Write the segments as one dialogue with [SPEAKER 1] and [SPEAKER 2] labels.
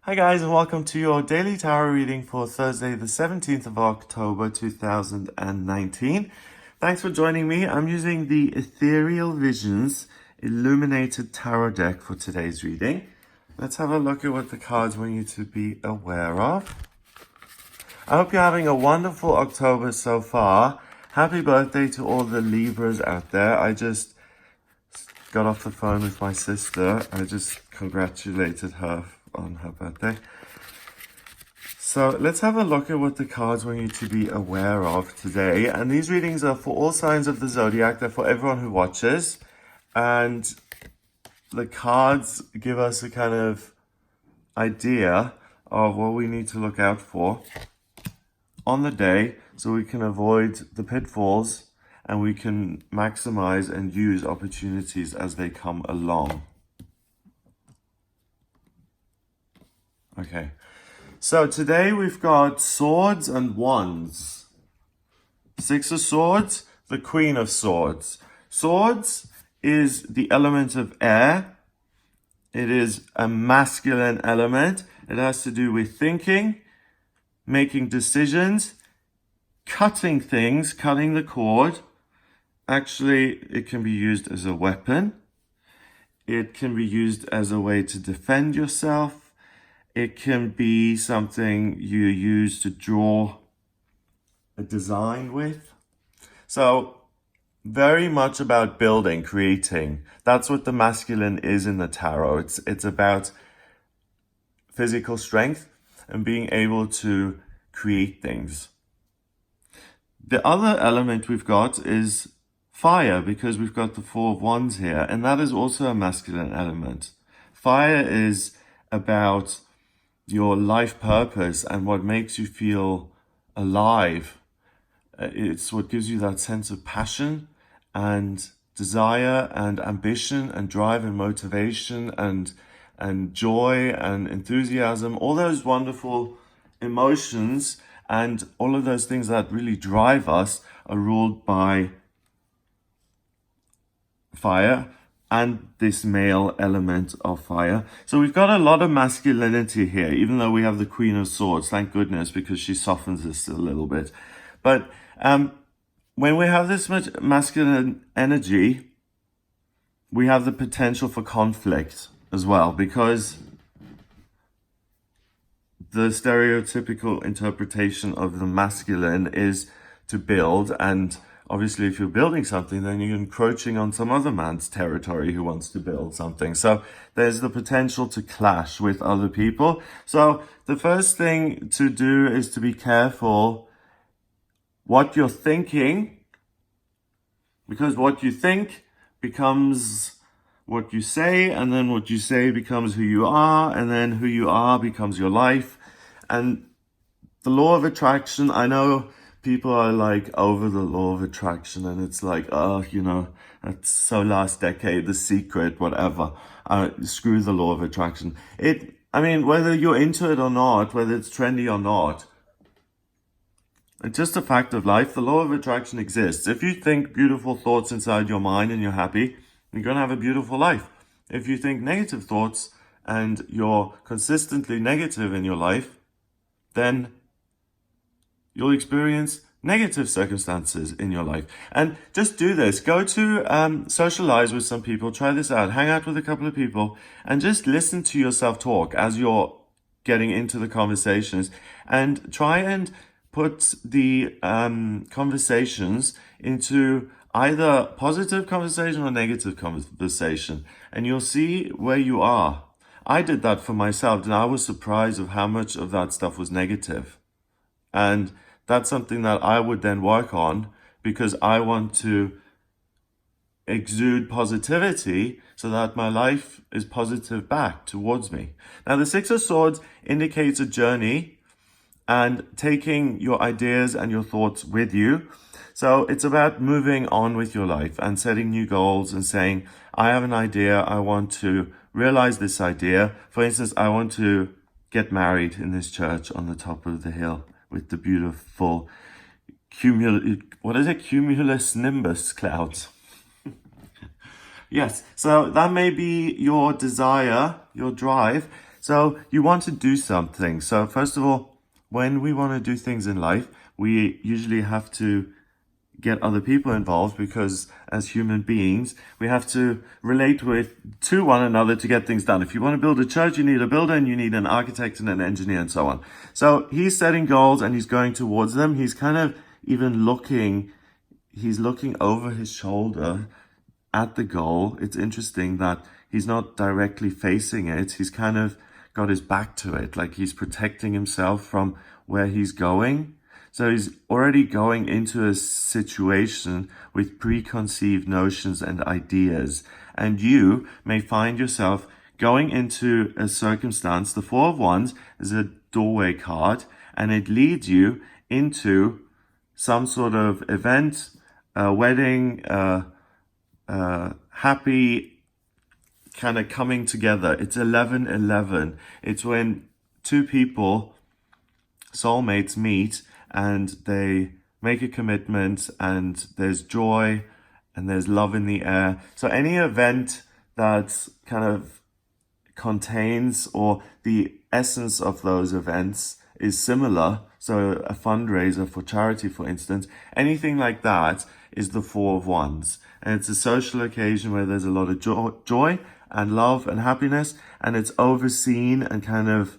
[SPEAKER 1] Hi guys, and welcome to your daily tarot reading for Thursday the 17th of October 2019. Thanks for joining me. I'm using the Ethereal Visions Illuminated Tarot deck for today's reading. Let's have a look at what the cards want you to be aware of. I hope you're having a wonderful October so far. Happy birthday to all the Libras out there. I just got off the phone with my sister. I just congratulated her on her birthday. So let's have a look at what the cards want you to be aware of today. And these readings are for all signs of the zodiac. They're for everyone who watches. And the cards give us a kind of idea of what we need to look out for on the day so we can avoid the pitfalls and we can maximize and use opportunities as they come along. Okay, so today we've got swords and wands. Six of Swords, the Queen of Swords. Swords is the element of air. It is a masculine element. It has to do with thinking, making decisions, cutting things, cutting the cord. Actually, it can be used as a weapon. It can be used as a way to defend yourself. It can be something you use to draw a design with. So very much about building, creating. That's what the masculine is in the tarot. It's about physical strength and being able to create things. The other element we've got is fire, because we've got the Four of Wands here, and that is also a masculine element. Fire is about your life purpose and what makes you feel alive. It's what gives you that sense of passion and desire and ambition and drive and motivation and joy and enthusiasm, all those wonderful emotions and all of those things that really drive us are ruled by fire and this male element of fire. So we've got a lot of masculinity here, even though we have the Queen of Swords, thank goodness, because she softens this a little bit. But when we have this much masculine energy, we have the potential for conflict as well, because the stereotypical interpretation of the masculine is to build, and obviously, if you're building something, then you're encroaching on some other man's territory who wants to build something. So there's the potential to clash with other people. So the first thing to do is to be careful what you're thinking, because what you think becomes what you say, and then what you say becomes who you are, and then who you are becomes your life. And the law of attraction, I know people are like over the law of attraction, and it's like, oh, you know, that's so last decade, The Secret, whatever. Screw the law of attraction. I mean, whether you're into it or not, whether it's trendy or not, it's just a fact of life. The law of attraction exists. If you think beautiful thoughts inside your mind and you're happy, you're going to have a beautiful life. If you think negative thoughts and you're consistently negative in your life, then you'll experience negative circumstances in your life. And just do this. Go to socialize with some people. Try this out. Hang out with a couple of people and just listen to yourself talk as you're getting into the conversations, and try and put the conversations into either positive conversation or negative conversation, and you'll see where you are. I did that for myself, and I was surprised of how much of that stuff was negative. And that's something that I would then work on, because I want to exude positivity so that my life is positive back towards me. Now, the Six of Swords indicates a journey and taking your ideas and your thoughts with you. So it's about moving on with your life and setting new goals and saying, I have an idea, I want to realize this idea. For instance, I want to get married in this church on the top of the hill with the beautiful cumulus nimbus clouds. Yes, so that may be your desire, your drive. So you want to do something. So first of all, when we want to do things in life, we usually have to get other people involved, because as human beings, we have to relate to one another to get things done. If you want to build a church, you need a builder and you need an architect and an engineer and so on. So he's setting goals and he's going towards them. He's kind of even he's looking over his shoulder at the goal. It's interesting that he's not directly facing it. He's kind of got his back to it, like he's protecting himself from where he's going. So he's already going into a situation with preconceived notions and ideas. And you may find yourself going into a circumstance. The Four of Wands is a doorway card, and it leads you into some sort of event, a wedding, happy kind of coming together. It's 11-11. It's when two people, soulmates, meet and they make a commitment, and there's joy and there's love in the air. So any event that kind of contains, or the essence of those events is similar, so a fundraiser for charity, for instance, anything like that is the Four of Wands. And it's a social occasion where there's a lot of joy and love and happiness, and it's overseen, and kind of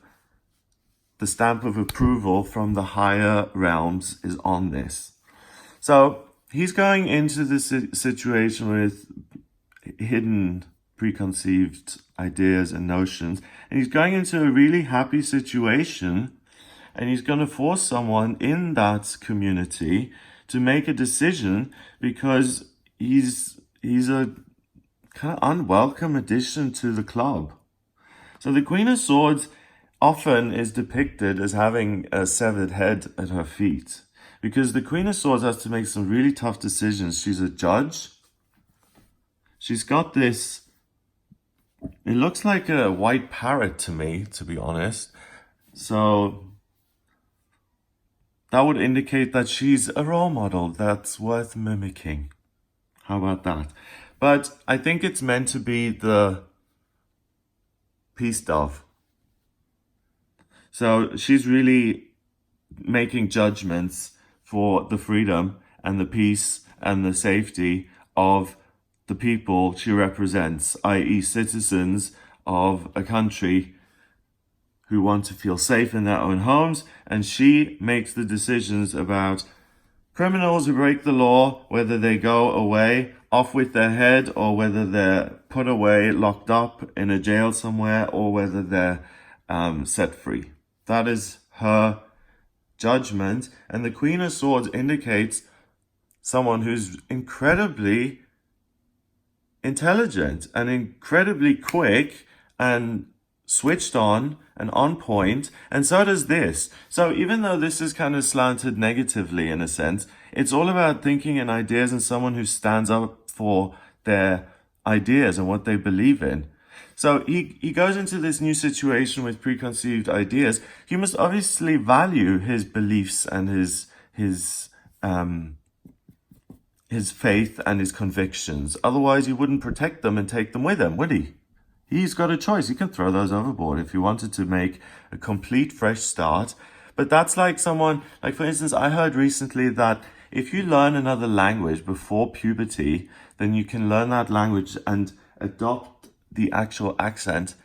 [SPEAKER 1] the stamp of approval from the higher realms is on this. So he's going into this situation with hidden preconceived ideas and notions, and he's going into a really happy situation, and he's going to force someone in that community to make a decision, because he's a kind of unwelcome addition to the club. So the Queen of Swords often is depicted as having a severed head at her feet, because the Queen of Swords has to make some really tough decisions. She's a judge. She's got this, it looks like a white parrot to me, to be honest. So that would indicate that she's a role model that's worth mimicking. How about that? But I think it's meant to be the peace dove. So she's really making judgments for the freedom and the peace and the safety of the people she represents, i.e. citizens of a country who want to feel safe in their own homes. And she makes the decisions about criminals who break the law, whether they go away off with their head, or whether they're put away, locked up in a jail somewhere, or whether they're set free. That is her judgment. And the Queen of Swords indicates someone who's incredibly intelligent and incredibly quick and switched on and on point. And so does this. So even though this is kind of slanted negatively in a sense, it's all about thinking and ideas, and someone who stands up for their ideas and what they believe in. So he goes into this new situation with preconceived ideas. He must obviously value his beliefs and his faith and his convictions. Otherwise, he wouldn't protect them and take them with him, would he? He's got a choice. He can throw those overboard if he wanted to make a complete fresh start. But that's like someone, like for instance, I heard recently that if you learn another language before puberty, then you can learn that language and adopt the actual accent,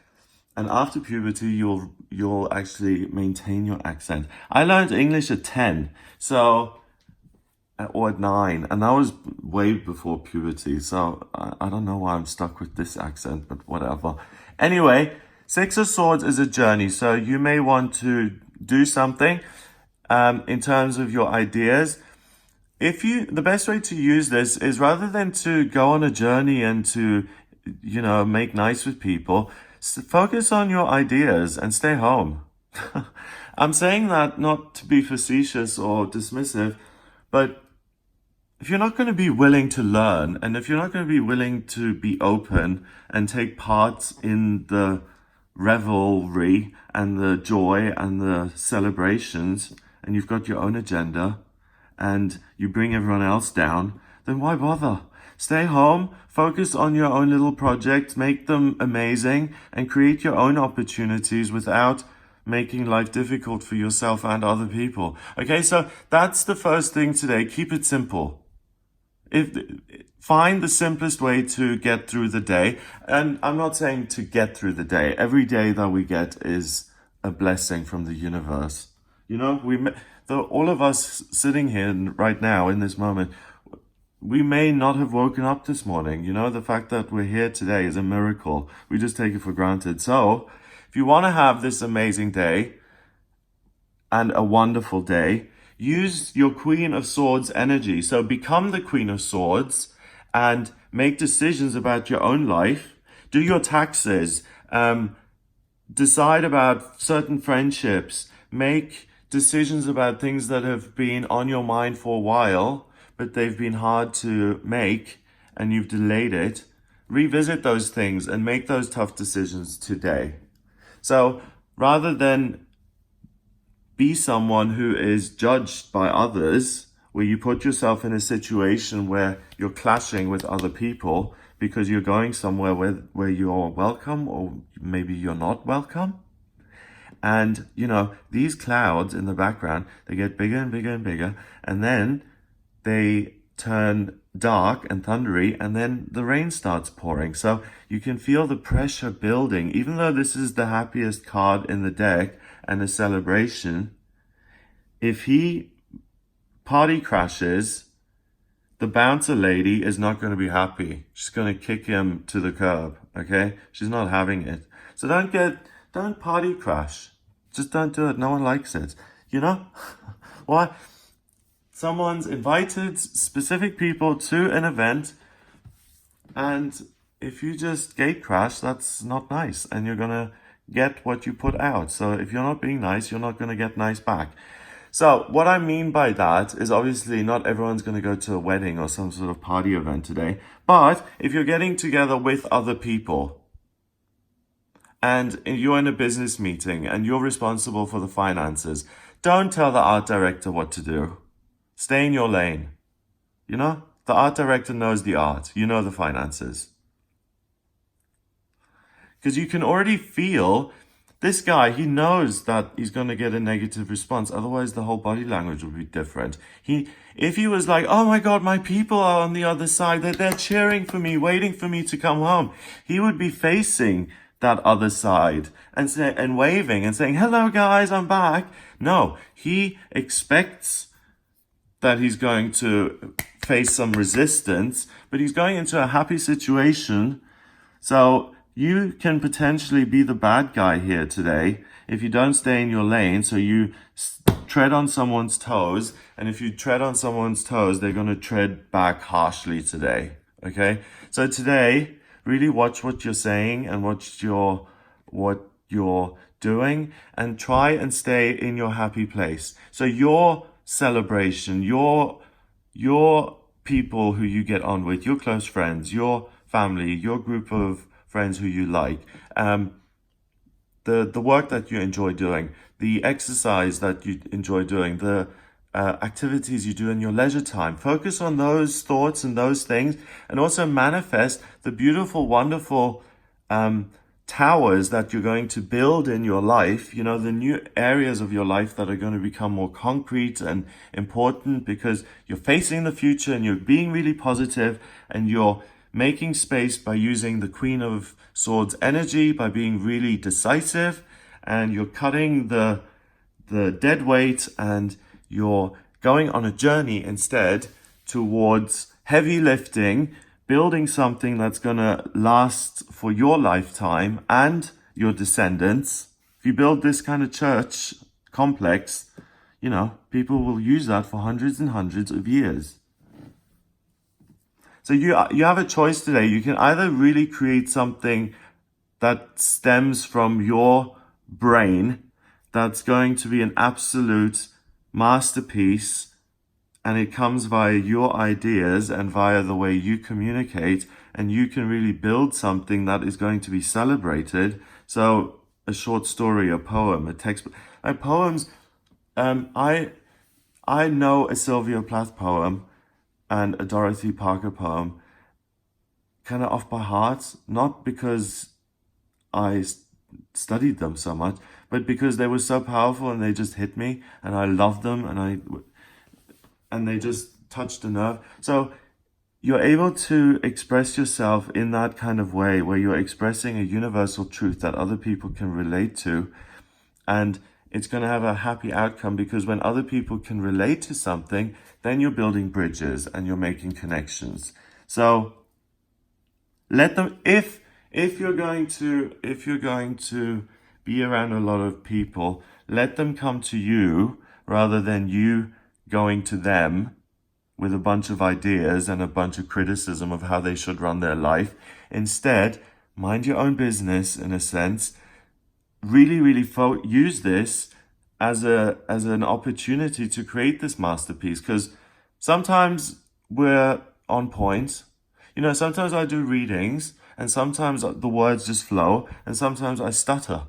[SPEAKER 1] and after puberty you'll actually maintain your accent. I learned English at 10, or at 9, and that was way before puberty, so I don't know why I'm stuck with this accent, but whatever. Anyway, Six of Swords is a journey, so you may want to do something in terms of your ideas. The best way to use this is, rather than to go on a journey and to make nice with people, focus on your ideas and stay home. I'm saying that not to be facetious or dismissive, but if you're not going to be willing to learn, and if you're not going to be willing to be open and take part in the revelry and the joy and the celebrations, and you've got your own agenda and you bring everyone else down, then why bother? Stay home, focus on your own little projects, make them amazing, and create your own opportunities without making life difficult for yourself and other people. Okay, so that's the first thing today. Keep it simple. Find the simplest way to get through the day. And I'm not saying to get through the day. Every day that we get is a blessing from the universe. You know, all of us sitting here right now in this moment, we may not have woken up this morning. You know, the fact that we're here today is a miracle. We just take it for granted. So if you want to have this amazing day and a wonderful day, use your Queen of Swords energy. So become the Queen of Swords and make decisions about your own life. Do your taxes. Decide about certain friendships. Make decisions about things that have been on your mind for a while, but they've been hard to make and you've delayed it. Revisit those things and make those tough decisions today. So rather than be someone who is judged by others, where you put yourself in a situation where you're clashing with other people because you're going somewhere where you're welcome or maybe you're not welcome. And, you know, these clouds in the background, they get bigger and bigger and bigger, and then they turn dark and thundery, and then the rain starts pouring. So you can feel the pressure building. Even though this is the happiest card in the deck and a celebration, if he party crashes, the bouncer lady is not going to be happy. She's going to kick him to the curb, okay? She's not having it. So don't party crash. Just don't do it. No one likes it. You know? Why? Someone's invited specific people to an event, and if you just gate crash, that's not nice, and you're gonna get what you put out. So if you're not being nice, you're not gonna get nice back. So what I mean by that is obviously not everyone's gonna go to a wedding or some sort of party event today, but if you're getting together with other people, and you're in a business meeting, and you're responsible for the finances, don't tell the art director what to do. Stay in your lane. You know, the art director knows the art. You know the finances. Because you can already feel this guy, he knows that he's going to get a negative response. Otherwise, the whole body language would be different. If he was like, oh my God, my people are on the other side. They're cheering for me, waiting for me to come home. He would be facing that other side and waving and saying, hello guys, I'm back. No, he expects that he's going to face some resistance, but he's going into a happy situation. So you can potentially be the bad guy here today if you don't stay in your lane. So you tread on someone's toes, and if you tread on someone's toes, they're going to tread back harshly today. Okay? So today, really watch what you're saying and what you're doing, and try and stay in your happy place. So your celebration, your people who you get on with, your close friends, your family, your group of friends who you like, the work that you enjoy doing, the exercise that you enjoy doing, the activities you do in your leisure time. Focus on those thoughts and those things, and also manifest the beautiful, wonderful towers that you're going to build in your life, you know, the new areas of your life that are going to become more concrete and important because you're facing the future and you're being really positive and you're making space by using the Queen of Swords energy, by being really decisive, and you're cutting the dead weight and you're going on a journey instead towards heavy lifting, building something that's going to last for your lifetime and your descendants. If you build this kind of church complex, you know, people will use that for hundreds and hundreds of years. So you have a choice today. You can either really create something that stems from your brain that's going to be an absolute masterpiece, and it comes via your ideas and via the way you communicate, and you can really build something that is going to be celebrated. So a short story, a poem, a textbook, like poems. I know a Sylvia Plath poem and a Dorothy Parker poem, kind of off by heart, not because I studied them so much, but because they were so powerful and they just hit me and I loved them and they just touched a nerve. So you're able to express yourself in that kind of way where you're expressing a universal truth that other people can relate to, and it's going to have a happy outcome, because when other people can relate to something, then you're building bridges and you're making connections. So let them, if you're going to be around a lot of people, let them come to you rather than you going to them with a bunch of ideas and a bunch of criticism of how they should run their life. Instead, mind your own business in a sense. Really, really use this as an opportunity to create this masterpiece, because sometimes we're on point. Sometimes I do readings and sometimes the words just flow and sometimes I stutter.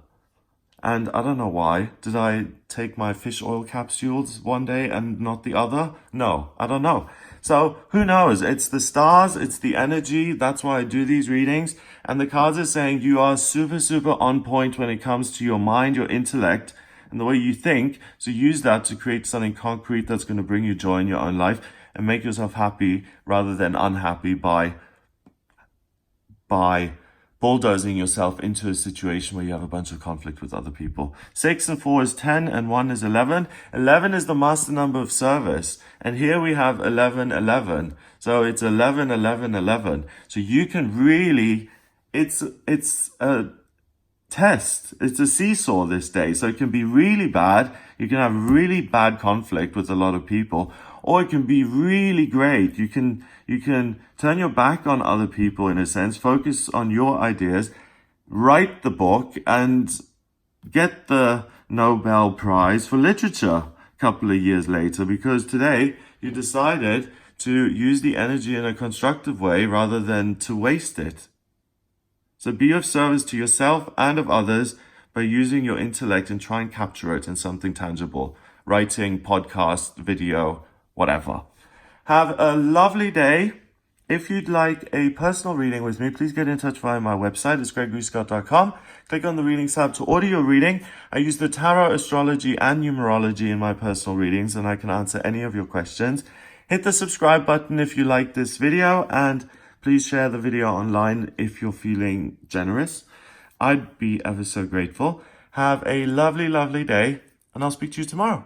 [SPEAKER 1] And I don't know why. Did I take my fish oil capsules one day and not the other? No, I don't know. So who knows? It's the stars, it's the energy. That's why I do these readings. And the cards are saying you are super, super on point when it comes to your mind, your intellect, and the way you think. So use that to create something concrete that's going to bring you joy in your own life and make yourself happy rather than unhappy by bulldozing yourself into a situation where you have a bunch of conflict with other people. 6 and 4 is 10 and 1 is 11. 11 is the master number of service. And here we have 11, 11. So it's 11, 11, 11. So you can really, it's a test. It's a seesaw this day. So it can be really bad. You can have really bad conflict with a lot of people, or it can be really great. You can turn your back on other people in a sense, focus on your ideas, write the book and get the Nobel Prize for Literature a couple of years later, because today you decided to use the energy in a constructive way rather than to waste it. So be of service to yourself and of others by using your intellect and try and capture it in something tangible. Writing, podcast, video, whatever. Have a lovely day. If you'd like a personal reading with me, please get in touch via my website. It's gregoryscott.com. Click on the readings tab to order your reading. I use the tarot, astrology, and numerology in my personal readings, and I can answer any of your questions. Hit the subscribe button if you like this video, and please share the video online if you're feeling generous. I'd be ever so grateful. Have a lovely, lovely day, and I'll speak to you tomorrow.